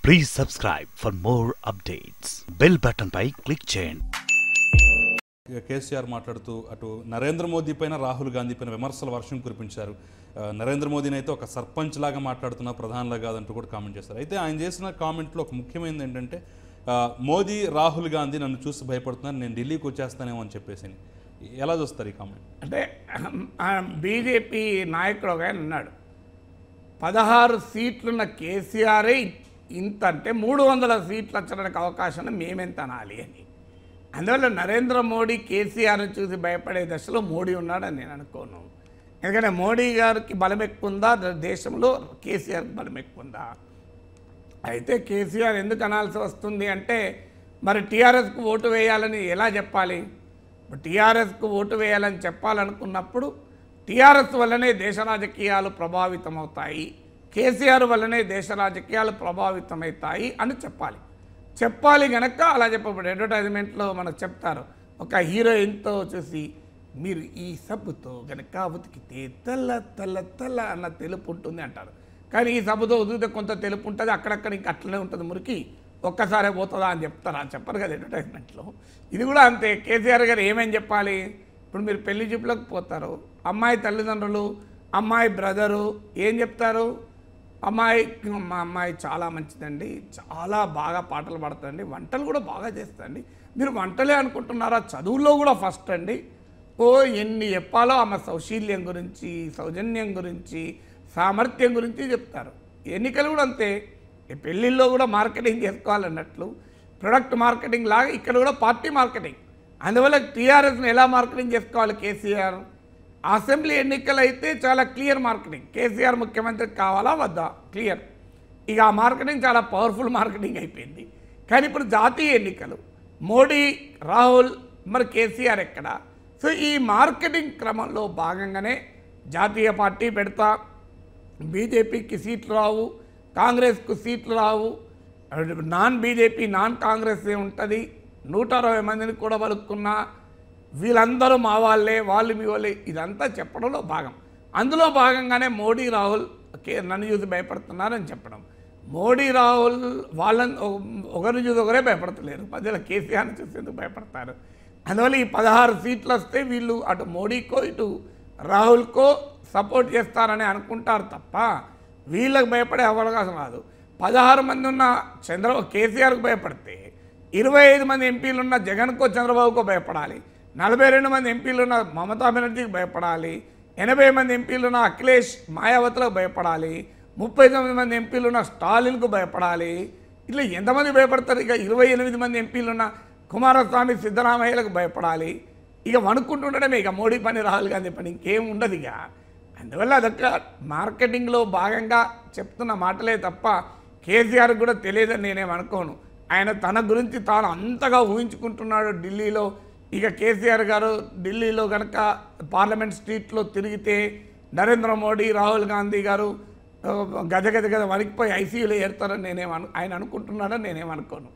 Please subscribe for more updates. Bell button pi click చేయండి. కేసీఆర్ మాట్లాడుతూ అటు నరేంద్ర మోదీ పైన రాహుల్ గాంధీ పైన విమర్శల వర్షం కురిపించారు. నరేంద్ర మోదీని అయితే ఒక సర్పంచ్ లాగా మాట్లాడుతున్నా, ప్రధానిలా కాదంటూ కూడా కామెంట్ చేశారు. అయితే ఆయన చేసిన కామెంట్లో ఒక ముఖ్యమైనది ఏంటంటే మోదీ రాహుల్ గాంధీ నన్ను చూసి భయపడుతున్నారు, నేను ఢిల్లీకి వచ్చేస్తానేమో అని చెప్పేసి. ఎలా చూస్తారు ఈ కామెంట్? అంటే బీజేపీ నాయకుడు ఒక ఆయన అన్నాడు, 16 సీట్లున్న కేసీఆరే ఇంత అంటే 300 సీట్లు వచ్చడానికి అవకాశం మేమెంత అనాలి అని. అందువల్ల నరేంద్ర మోడీ కేసీఆర్ని చూసి భయపడే దశలో మోడీ ఉన్నాడని నేను అనుకోను. ఎందుకంటే మోడీ గారికి బలం ఎక్కువ ఉందా దేశంలో, కేసీఆర్కి బలం ఎక్కువ ఉందా? అయితే కేసీఆర్ ఎందుకు అనాల్సి వస్తుంది అంటే, మరి టీఆర్ఎస్కు ఓటు వేయాలని ఎలా చెప్పాలి? టీఆర్ఎస్కు ఓటు వేయాలని చెప్పాలనుకున్నప్పుడు టీఆర్ఎస్ వల్లనే దేశ రాజకీయాలు ప్రభావితమవుతాయి, కేసీఆర్ వల్లనే దేశ రాజకీయాలు ప్రభావితమవుతాయి అని చెప్పాలి గనక అలా చెప్పబడి అడ్వర్టైజ్మెంట్లో మనకు చెప్తారు. ఒక హీరోయిన్తో చూసి మీరు ఈ సబ్బుతో గనక ఉతికితే తెల్ల తెల్ల తెల్ల అన్న తెలుపు ఉంటుంది అంటారు. కానీ ఈ సబ్బుతో ఉతికితే కొంత తెలుపు ఉంటుంది, అక్కడక్కడ ఇంకా అట్లనే ఉంటుంది మురికి, ఒక్కసారే పోతుందా అని చెప్తారా? చెప్పరు కదా అడ్వర్టైజ్మెంట్లో. ఇది కూడా అంతే. కేసీఆర్ గారు ఏమేం చెప్పాలి? ఇప్పుడు మీరు పెళ్లి చూపులకు పోతారు, అమ్మాయి తల్లిదండ్రులు, అమ్మాయి బ్రదరు ఏం చెప్తారు? మా అమ్మాయి చాలా మంచిదండి, చాలా బాగా పాటలు పాడుతుందండి, వంటలు కూడా బాగా చేస్తుందండి. మీరు వంటలే అనుకుంటున్నారా? చదువుల్లో కూడా ఫస్ట్ అండి. ఓ ఎన్ని చెప్పాలో ఆమె సౌశీల్యం గురించి, సౌజన్యం గురించి, సామర్థ్యం గురించి చెప్తారు. ఎన్నికలు కూడా అంతే. పెళ్ళిళ్ళలో కూడా మార్కెటింగ్ చేసుకోవాలన్నట్లు ప్రొడక్ట్ మార్కెటింగ్ లాగా ఇక్కడ కూడా పార్టీ మార్కెటింగ్. అందువల్ల టీఆర్ఎస్ని ఎలా మార్కెటింగ్ చేసుకోవాలి కేసీఆర్? అసెంబ్లీ ఎన్నికలు అయితే చాలా క్లియర్ మార్కెటింగ్, కేసీఆర్ ముఖ్యమంత్రి కావాలా వద్దా క్లియర్. ఇక ఆ మార్కెటింగ్ చాలా పవర్ఫుల్ మార్కెటింగ్ అయిపోయింది. కానీ ఇప్పుడు జాతీయ ఎన్నికలు, మోడీ, రాహుల్, మరి కేసీఆర్ ఎక్కడ? సో ఈ మార్కెటింగ్ క్రమంలో భాగంగానే జాతీయ పార్టీ పెడతా, బీజేపీకి సీట్లు రావు, కాంగ్రెస్కు సీట్లు రావు, నాన్ బీజేపీ నాన్ కాంగ్రెస్ ఉంటుంది, 160 మందిని కూడా వలుక్కున్నా వీళ్ళందరూ మా వాళ్ళే, వాళ్ళు మీ వాళ్ళే, ఇదంతా చెప్పడంలో భాగం. అందులో భాగంగానే మోడీ, రాహుల్ నన్ను చూసి భయపడుతున్నారని చెప్పడం. మోడీ, రాహుల్ వాళ్ళని ఒకరిని చూసి ఒకరే భయపడతలేరు, మధ్యలో కేసీఆర్ని చూసి ఎందుకు భయపడతారు? అందువల్ల ఈ 16 సీట్లు వస్తే వీళ్ళు అటు మోడీకో ఇటు రాహుల్కో సపోర్ట్ చేస్తారని అనుకుంటారు తప్ప వీళ్ళకి భయపడే అవకాశం రాదు. 16 మంది ఉన్న కేసీఆర్కు భయపడితే 25 మంది ఎంపీలు ఉన్న జగన్కో చంద్రబాబుకో భయపడాలి, 42 మంది ఎంపీలు ఉన్న మమతా బెనర్జీకి భయపడాలి, 80 మంది ఎంపీలు ఉన్న అఖిలేష్ మాయావతిలకు భయపడాలి, 39 మంది ఎంపీలు ఉన్న స్టాలిన్కు భయపడాలి. ఇట్లా ఎంతమంది భయపడతారు? ఇక 28 మంది ఎంపీలు ఉన్న కుమారస్వామి, సిద్ధరామయ్యలకు భయపడాలి. ఇక వణుక్కుంటుండడమే ఇక మోడీ పని, రాహుల్ గాంధీ పని, ఇంకేం ఉండదు ఇక. అందువల్ల అదొక మార్కెటింగ్లో భాగంగా చెప్తున్న మాటలే తప్ప కేసీఆర్ కూడా తెలియదని నేనేమనుకోను. ఆయన తన గురించి తాను అంతగా ఊహించుకుంటున్నాడు ఢిల్లీలో. ఇక కేసీఆర్ గారు ఢిల్లీలో కనుక పార్లమెంట్ స్ట్రీట్లో తిరిగితే నరేంద్ర మోడీ, రాహుల్ గాంధీ గారు గజ వణికిపోయి ఐసీయూలో ఏరుతారని ఆయన అనుకుంటున్నాడని నేనేమనుకోను.